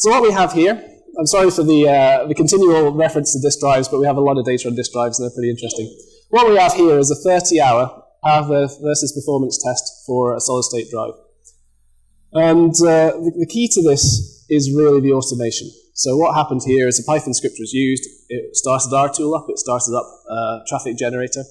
So what we have here, I'm sorry for the continual reference to disk drives, but we have a lot of data on disk drives and they're pretty interesting. What we have here is a 30-hour power versus performance test for a solid-state drive. And the key to this is really the automation. So what happened here is a Python script was used. It started our tool up. It started up a traffic generator.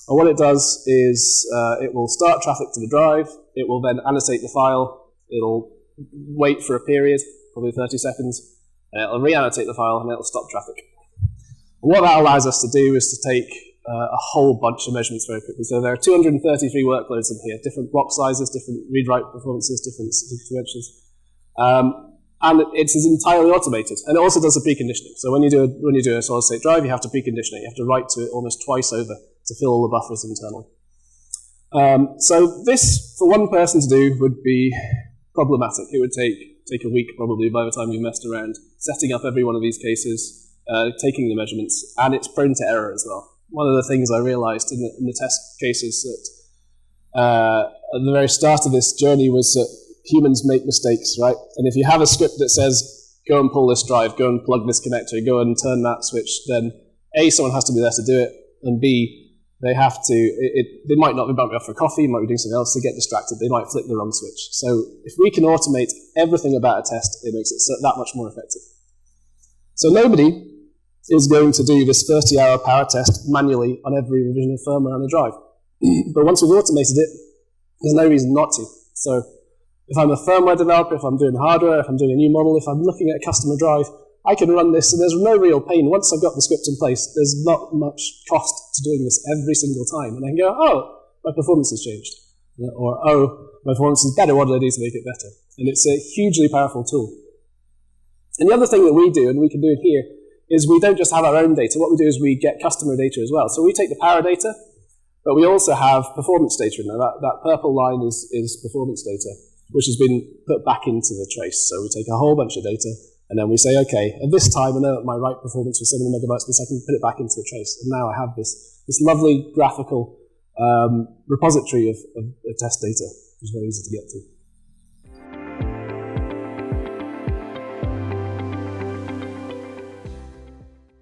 And what it does is it will start traffic to the drive. It will then annotate the file. It'll wait for a period, probably 30 seconds. It'll re-annotate the file, and it'll stop traffic. And what that allows us to do is to take a whole bunch of measurements very quickly. So there are 233 workloads in here, different block sizes, different read-write performances, different dimensions. And it's entirely automated. And it also does the preconditioning. So when you do a solid-state drive, you have to precondition it. You have to write to it almost twice over to fill all the buffers internally. So this, for one person to do, would be problematic. It would take a week probably by the time you messed around, setting up every one of these cases, taking the measurements, and it's prone to error as well. One of the things I realized in the test cases that at the very start of this journey was that humans make mistakes, right? And if you have a script that says, go and pull this drive, go and plug this connector, go and turn that switch, then A, someone has to be there to do it, and B, they have to, they might not be bumping off for coffee, might be doing something else, they get distracted, they might flick the wrong switch. So if we can automate everything about a test, it makes it that much more effective. So nobody is going to do this 30-hour power test manually on every revision of firmware on a drive. But once we've automated it, there's no reason not to. So if I'm a firmware developer, if I'm doing hardware, if I'm doing a new model, if I'm looking at a customer drive, I can run this, and there's no real pain. Once I've got the script in place, there's not much cost to doing this every single time. And I can go, oh, my performance has changed. Or, oh, my performance is better, what did I do to make it better? And it's a hugely powerful tool. And the other thing that we do, and we can do it here, is we don't just have our own data. What we do is we get customer data as well. So we take the power data, but we also have performance data in there. That purple line is performance data, which has been put back into the trace. So we take a whole bunch of data, and then we say, okay, at this time, I know that my write performance was so many megabytes per second, put it back into the trace. And now I have this lovely graphical repository of test data, which is very easy to get to.